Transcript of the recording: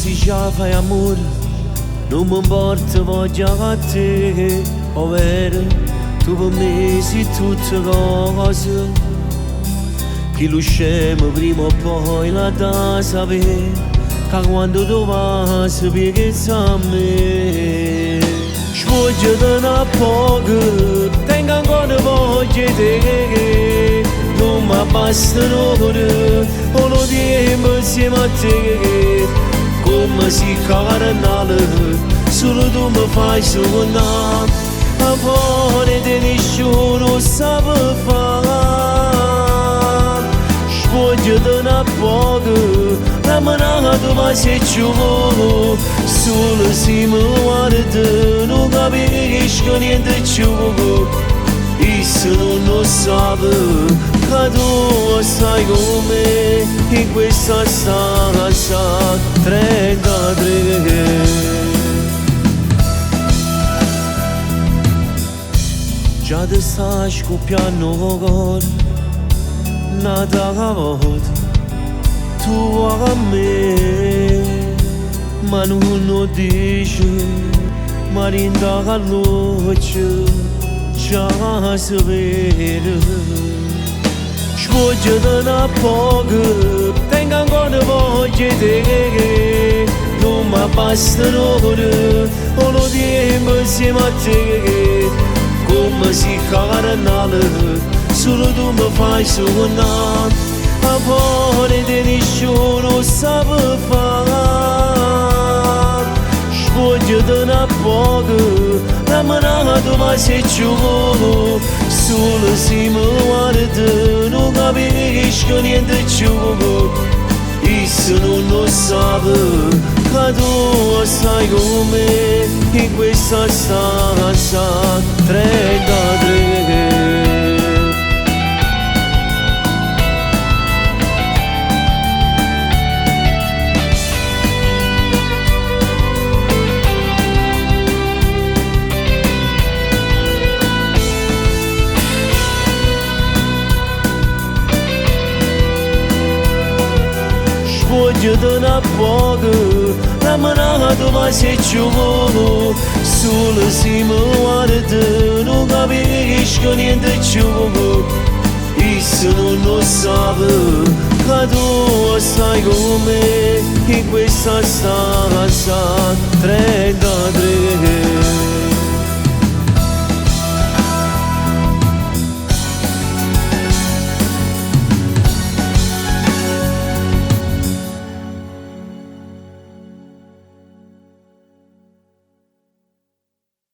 si já vai amor, non mi importa vogliate, ovvero tu per me sei tutte cose, che lo scemo prima o poi la da sapere, che quando tu vai sapere che sa me. Sfoggia da una poco, tengo ancora voglia di te, non mi bastano ore, o lo tempo insieme a te, come si carnale, solo tu mi fai suonare, a fuori di nessuno sa fare. Sfoggia da una poco, la manata ma se giù, solo si mi guarda, non capisco niente più. E se non lo sape, che tu stai con me in questa stanza 33. Già ti sta scoppiando il cuore, nata la volta, tu a me, ma non lo dici, ma rinda la luce. Già sapere, sfoggia da una poco, tengo ancora voglia di te, non mi bastano ore, o lo tempo insieme a te, come si carnale, solo tu mi fai suonare, a fuori di nessuno sa fare. Sfoggia da una poco, la manata ma se giù, solo si mi guarda, non capisco niente più. E se non lo sape, che tu stai con me in questa stanza 33. Sfoggia da una poco, la manata ma se giù, solo si mi guarda, non capisco niente più. E se non lo sape, che tu stai con me in questa stanza 33.